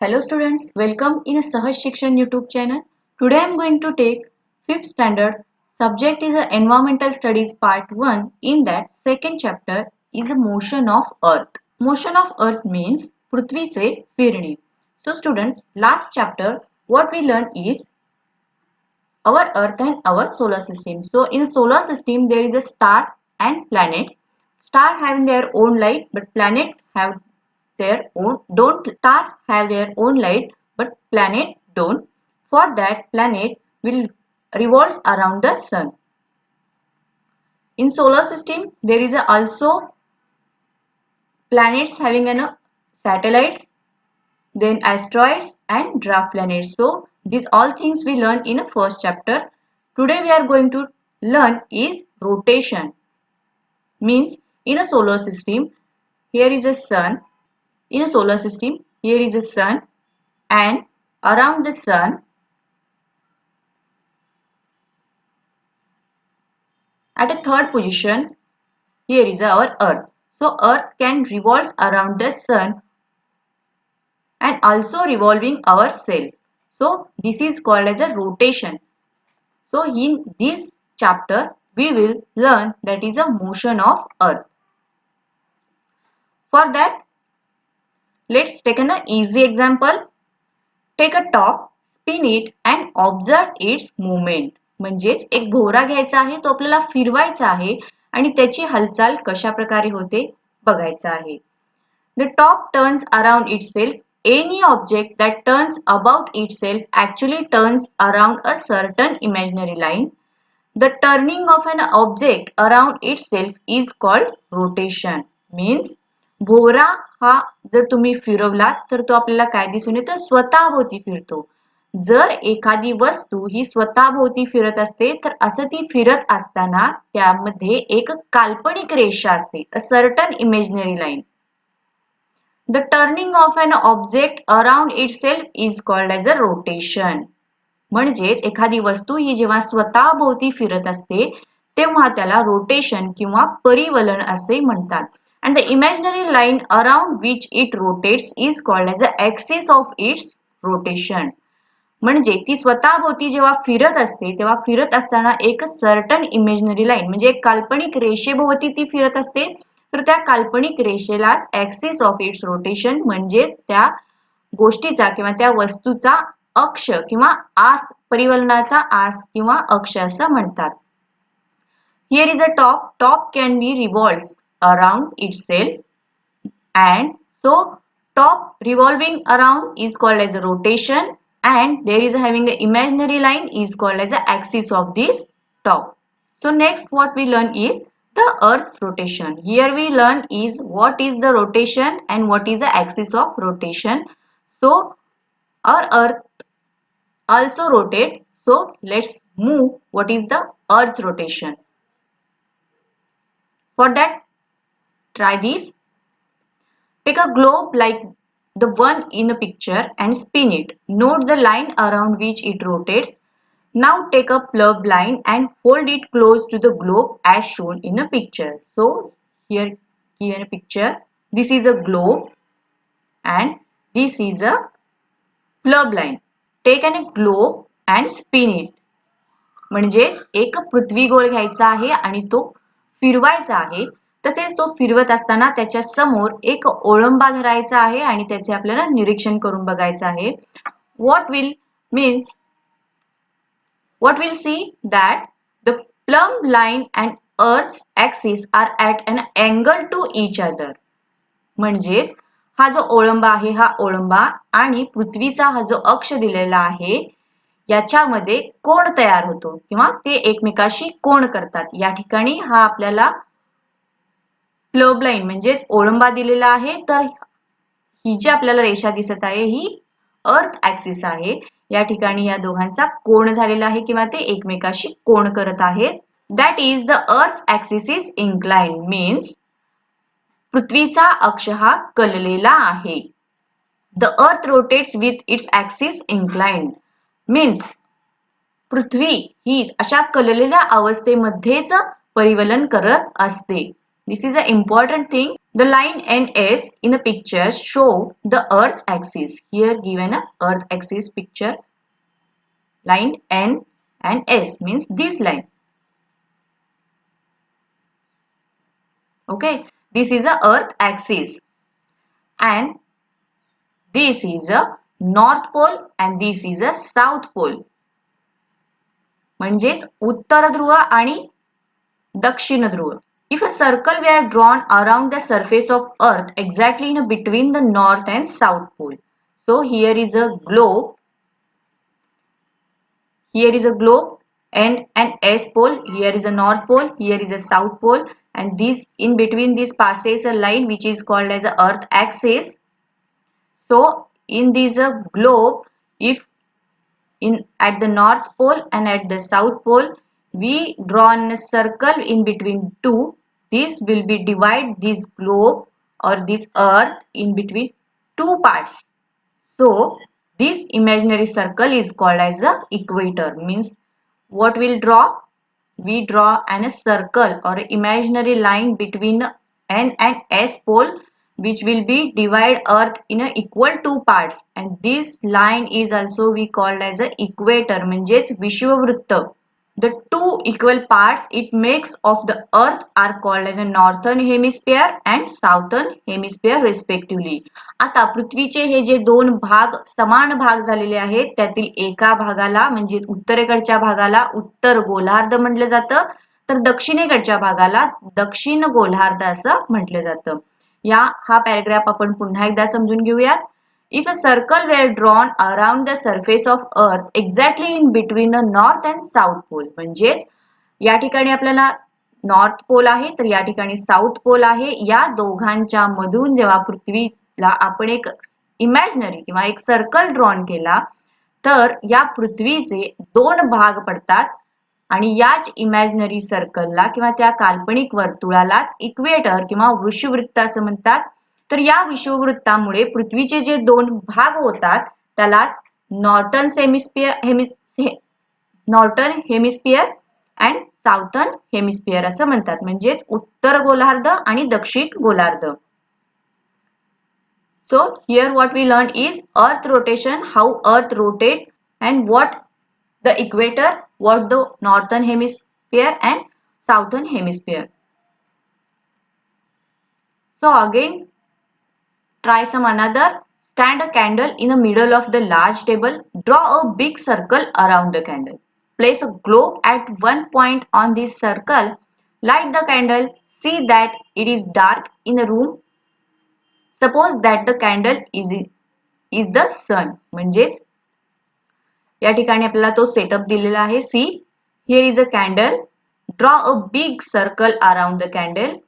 Hello students, welcome in a Sahaj Shikshan YouTube channel. Today I am going to take 5th standard. Subject is a Environmental Studies Part 1. In that second chapter is a motion of earth. Motion of earth means पृथ्वीचे फिरणे. So students, last chapter what we learned is our earth and our solar system. So in a solar system there is a star and planets. Star having their own light but planet have their own star have their own light but planet don't. For that planet will revolve around the sun. In solar system there is also planets having satellites, then asteroids and dwarf planets. So these all things we learned in a first chapter. Today we are going to learn is rotation. Means in a solar system here is a sun. In a solar system here is a sun and around the sun at a third position here is our earth. So earth can revolve around the sun and also revolving ourselves. So this is called as a rotation. So in this chapter we will learn that is a motion of earth. For that let's take an easy example. Take a top, spin it and observe its movement. म्हणजेच एक भोवरा घ्यायचा आहे, तो आपल्याला फिरवायचा आहे आणि त्याची हालचाल कशा प्रकारे होते बघायचा आहे. The top turns around itself. Any object that turns about itself actually turns around a certain imaginary line. The turning of an object around itself is called rotation. Means भोवरा हा जर तुम्ही फिरवलात तर तो आपल्याला काय दिसून येतो स्वतःभोवती फिरतो. जर एखादी वस्तू ही स्वतःभोवती फिरत असते तर असं ती फिरत असताना त्यामध्ये एक काल्पनिक रेषा असते, a certain imaginary line. The turning of an object around itself is called as a rotation. म्हणजेच एखादी वस्तू ही जेव्हा स्वतःभोवती फिरत असते तेव्हा त्याला रोटेशन किंवा परिवलन असे म्हणतात. And the imaginary line around which it rotates is called as the axis of its rotation. म्हणजे ती स्वतःभोवती जेव्हा फिरत असते तेव्हा फिरत असताना एक सर्टन इमेजिनरी लाईन म्हणजे एक काल्पनिक रेषेभोवती ती फिरत असते, तर त्या काल्पनिक रेषेलाच ऍक्सिस ऑफ इट्स रोटेशन म्हणजेच त्या गोष्टीचा किंवा त्या वस्तूचा अक्ष किंवा आस, परिवलनाचा आस किंवा अक्ष असं म्हणतात. Here is a top. Top can be revolved around itself and so top revolving around is called as a rotation and there is having an imaginary line is called as the axis of this top. So next what we learn is the earth's rotation. Here we learn is what is the rotation and what is the axis of rotation. So our earth also rotate. So let's move what is the earth's rotation. For that try this. Take a globe like the one in a picture and spin it. Note the line around which it rotates. Now take a plumb line and hold it close to the globe as shown in a picture. So here given a picture, this is a globe and this is a plumb line. Take a globe and spin it. म्हणजेच एक पृथ्वीगोळ घ्यायचा आहे आणि तो फिरवायचा आहे. तसेच तो फिरवत असताना त्याच्या समोर एक ओळंबा धरायचा आहे आणि त्याचे आपल्याला निरीक्षण करून बघायचं आहे. What we'll see that the plumb line and earth's axis are at an angle to each other. म्हणजेच हा जो ओळंबा आहे हा ओळंबा आणि पृथ्वीचा हा जो अक्ष दिलेला आहे याच्यामध्ये कोण तयार होतो किंवा ते एकमेकाशी कोण करतात. या ठिकाणी हा आपल्याला प्लग लाईन म्हणजेच ओळंबा दिलेला आहे, तर ही जी आपल्याला रेषा दिसत आहे ही अर्थ ऍक्सिस आहे. या ठिकाणी या दोघांचा कोण झालेला आहे किंवा ते एकमेकाशी कोण करत आहेत. That is the earth axis is inclined. Means पृथ्वीचा अक्ष हा कललेला आहे. The earth rotates with its axis inclined. Means पृथ्वी ही अशा कललेल्या अवस्थेमध्येच परिवलन करत असते. This is an important thing. The line NS in the picture show the Earth's axis. Here given a Earth axis picture. Line N and S means this line. Okay, this is a Earth axis and this is a North Pole and this is a South Pole. म्हणजेच उत्तर ध्रुव आणि दक्षिण ध्रुव. If a circle were drawn around the surface of Earth exactly in between the North and South Pole. So here is a globe. Here is a globe and an S pole. Here is a North Pole. Here is a South Pole. And this in between this passes a line which is called as the Earth axis. So in this globe, if at the North Pole and at the South Pole, we draw a circle in between two. This will be divide this globe or this Earth in between two parts. So this imaginary circle is called as the equator. Means what we'll draw? We draw a circle or imaginary line between N and S pole, which will be divide Earth in a equal two parts, and this line is also we called as a equator. म्हणजेच विषुववृत्त. The two equal parts it makes of the Earth are called as a northern hemisphere and southern hemisphere respectively. आता पृथ्वीचे हे जे दोन भाग समान भाग झालेले आहेत त्यातील एका भागाला म्हणजेच उत्तरेकडच्या भागाला उत्तर गोलार्ध म्हटलं जातं, तर दक्षिणेकडच्या भागाला दक्षिण गोलार्ध असं म्हटलं जातं. हा पॅराग्राफ आपण पुन्हा एकदा समजून घेऊयात. If a circle were drawn around the surface of Earth exactly in between the North and South Pole, म्हणजेच या ठिकाणी आपल्याला नॉर्थ पोल आहे तर या ठिकाणी साऊथ पोल आहे. या दोघांच्या मधून जेव्हा पृथ्वीला आपण एक इमॅजिनरी किंवा एक सर्कल ड्रॉन केला तर या पृथ्वीचे दोन भाग पडतात आणि याच इमॅजिनरी सर्कलला किंवा त्या काल्पनिक वर्तुळालाच इक्वेटर किंवा विषुववृत्त असं म्हणतात. तर या विषुववृत्तामुळे पृथ्वीचे जे दोन भाग होतात त्यालाच northern hemisphere and Southern hemisphere असं म्हणतात. म्हणजेच उत्तर गोलार्ध आणि दक्षिण गोलार्ध. So here what we learned is Earth rotation, how Earth rotate and what the equator, what the northern hemisphere and southern hemisphere. So again try some another. Stand a candle in the middle of the large table. Draw a big circle around the candle. Place a globe at one point on this circle. Light the candle. See that it is dark in the room. Suppose that the candle is the sun. म्हणजेच या ठिकाणी आपल्याला तो setup दिलेला आहे. See, here is a candle. Draw a big circle around the candle.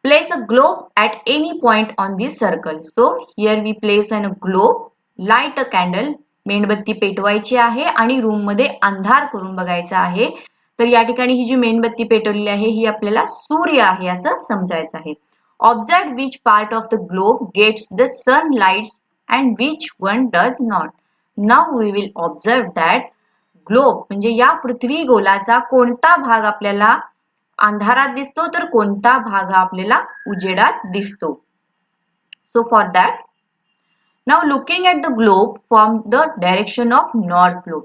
Place a globe at any point on this circle. So here we place a globe, light a candle. मेणबत्ती पेटवायची आहे आणि room मध्ये अंधार करून बघायचा आहे. तर या ठिकाणी ही जी मेणबत्ती पेटवलेली आहे ही आपल्याला सूर्य आहे असं समजायचं आहे. Observe which part of the globe gets the sunlight and which one does not. Now we will observe that globe म्हणजे या पृथ्वी गोलाचा कोणता भाग आपल्याला अंधारात दिसतो तर कोणता भाग आपल्याला उजेडात दिसतो. So for that, now looking at the globe from the direction of north pole.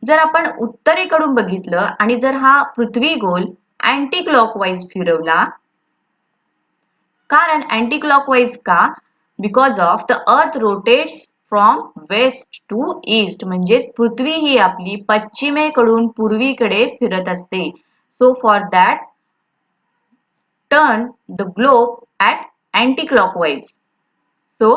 जर आपण उत्तरेकडून बघितलं आणि जर हा पृथ्वी गोल अँटी क्लॉकवाईज फिरवला. कारण अँटी क्लॉकवाईज का? Because of the earth rotates from west to east. म्हणजेच पृथ्वी ही आपली पश्चिमेकडून पूर्वीकडे फिरत असते. So for that, turn the globe at anti-clockwise. So,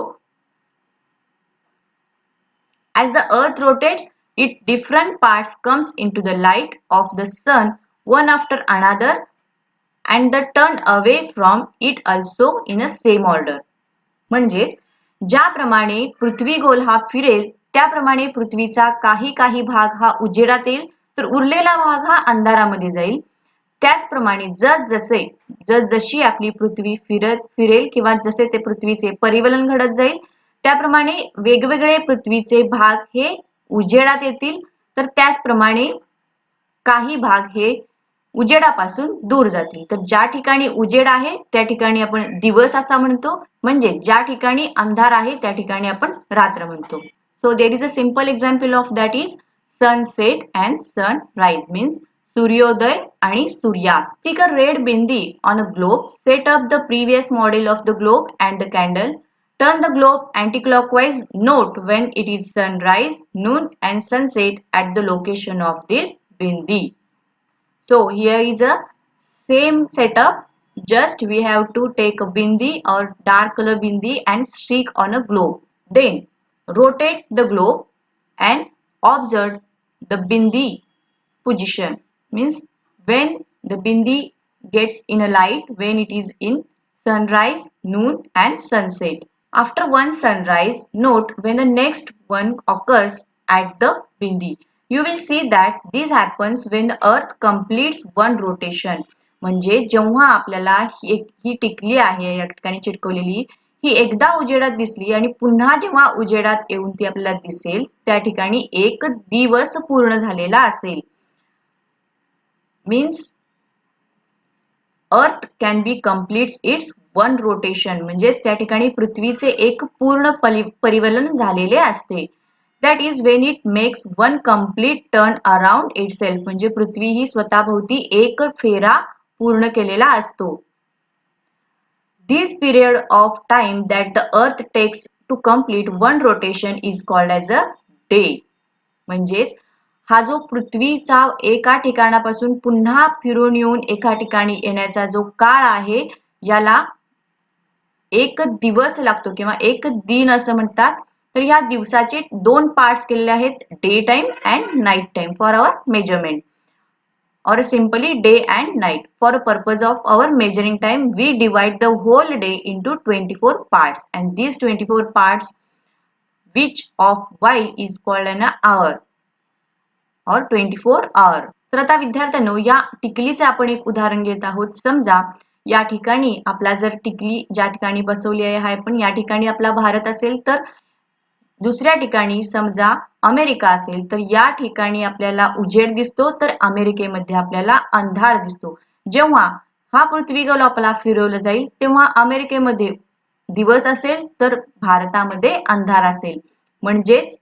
as the earth rotates, its different parts comes into the light of the sun one after another and the turn away from it also in a same order. म्हणजे ज्याप्रमाणे पृथ्वी गोल हा फिरेल त्याप्रमाणे पृथ्वीचा काही भाग हा उजेडात येईल तर उरलेला भाग हा अंधारामध्ये जाईल. त्याचप्रमाणे जशी आपली पृथ्वी फिरेल किंवा जसे ते पृथ्वीचे परिवलन घडत जाईल त्याप्रमाणे वेगवेगळे पृथ्वीचे भाग हे उजेडात येतील तर त्याचप्रमाणे काही भाग हे उजेडापासून दूर जातील. तर ज्या ठिकाणी उजेड आहे त्या ठिकाणी आपण दिवस असा म्हणतो, म्हणजे ज्या ठिकाणी अंधार आहे त्या ठिकाणी आपण रात्र म्हणतो. So there is a simple example of that is sunset and sunrise means सूर्योदय आणि सूर्यास्त. Stick a red bindi on a globe. Set up the previous model of the globe and the candle. Turn the globe anti-clockwise. Note when it is sunrise, noon and sunset at the location of this bindi. So here is a same setup. Just we have to take a bindi or dark color bindi and stick on a globe. Then rotate the globe and observe the bindi position. Means when the bindi gets in a light, when it is in sunrise, noon and sunset. After one sunrise, note when the next one occurs at the bindi. You will see that this happens when the earth completes one rotation. म्हणजे जेव्हा आपल्याला ही टिकली आहे या ठिकाणी चिटकवलेली ही एकदा उजेडात दिसली आणि पुन्हा जेव्हा उजेडात येऊन ती आपल्याला दिसेल त्या ठिकाणी एक दिवस पूर्ण झालेला असेल. Means Earth can be completes its one rotation म्हणजेच त्या ठिकाणी पृथ्वीचे एक पूर्ण परिवलन झालेले असते. That is when it makes one complete turn around itself म्हणजे पृथ्वी ही स्वतःभोवती एक फेरा पूर्ण केलेला असतो. This period of time that the earth takes to complete one rotation is called as a day. म्हणजेच हा जो पृथ्वीचा एका ठिकाणापासून पुन्हा फिरून येऊन एका ठिकाणी येण्याचा जो काळ आहे याला एक दिवस लागतो किंवा एक दिन असं म्हणतात. तर या दिवसाचे दोन पार्ट्स केलेले आहेत, day time and night time for our measurement or simply day and night. For a purpose of our measuring time, we divide the whole day into 24 parts and these 24 parts which of while is called an hour or 24 hour. तर आता विद्यार्थ्यांनो या टिकलीचे आपण एक उदाहरण घेत आहोत. समजा या ठिकाणी आपला जर टिकली ज्या ठिकाणी बसवली आहे पण या ठिकाणी आपला भारत असेल तर दुसऱ्या ठिकाणी समजा अमेरिका असेल तर या ठिकाणी आपल्याला उजेड दिसतो तर अमेरिकेमध्ये आपल्याला अंधार दिसतो. जेव्हा हा पृथ्वी गोल आपला फिरवला जाईल तेव्हा अमेरिकेमध्ये दिवस असेल तर भारतामध्ये अंधार असेल. म्हणजेच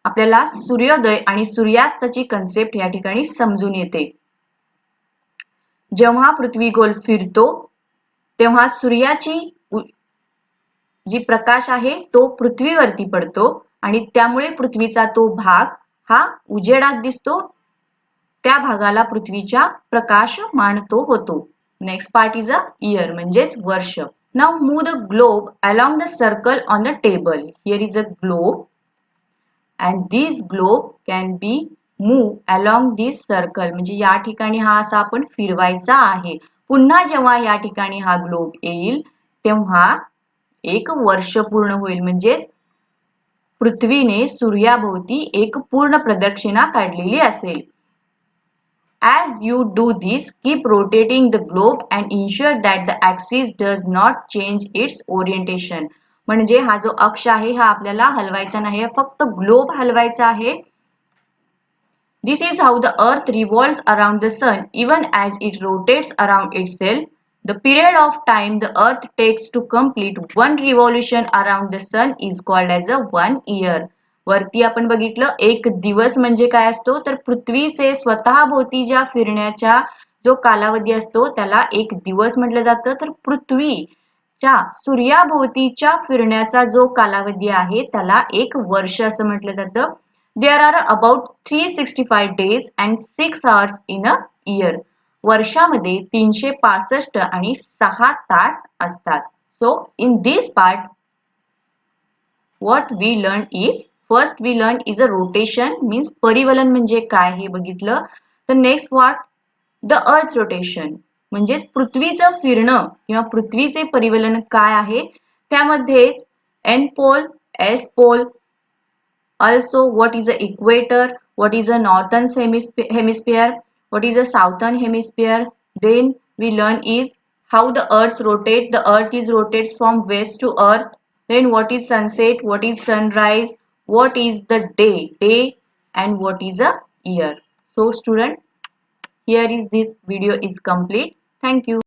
आपल्याला सूर्योदय आणि सूर्यास्ताची कन्सेप्ट या ठिकाणी समजून येते. जेव्हा पृथ्वी गोल फिरतो तेव्हा सूर्याची जी प्रकाश आहे तो पृथ्वीवरती पडतो आणि त्यामुळे पृथ्वीचा तो भाग हा उजेडात दिसतो. त्या भागाला पृथ्वीच्या प्रकाशमान तो होतो. Next part is a year म्हणजेच वर्ष. Now move the globe along the circle on the table. Here is a globe and this globe can be move along this circle म्हणजे या ठिकाणी हा असा आपण फिरवायचा आहे. पुन्हा जेव्हा या ठिकाणी हा ग्लोब येईल तेव्हा एक वर्ष पूर्ण होईल. म्हणजेच पृथ्वीने सूर्याभोवती एक पूर्ण प्रदक्षिणा काढलेली असेल. As you do this, keep rotating the globe and ensure that the axis does not change its orientation. म्हणजे हा जो अक्ष आहे हा आपल्याला हलवायचा नाही, फक्त ग्लोब हलवायचा आहे. This is how the earth revolves around the sun even as it rotates around itself. The period of time the earth takes to complete one revolution around the sun is called as a 1 year. वरती आपण बघितलं एक दिवस म्हणजे काय असतो तर पृथ्वीचे स्वतःभोवती ज्या फिरण्याचा जो कालावधी असतो त्याला एक दिवस म्हटलं जातं. तर पृथ्वीच्या सूर्याभोवतीच्या फिरण्याचा जो कालावधी आहे त्याला एक वर्ष असं म्हटलं जातं. There are about 365 days and 6 hours in a year. वर्षामध्ये 365 आणि 6 तास असतात. So in this part what we learned is first we learned is a rotation means परिवलन म्हणजे काय हे बघितलं. तर next what the earth rotation म्हणजेच पृथ्वीचं फिरणं किंवा पृथ्वीचे परिवलन काय आहे त्यामध्येच N pole S pole also what is a equator, what is a northern hemisphere, what is a southern hemisphere. Then we learn is how the earth rotate. The earth is rotates from west to earth. Then what is sunset, what is sunrise, what is the day and what is a year. So student Here is this video is complete. Thank you.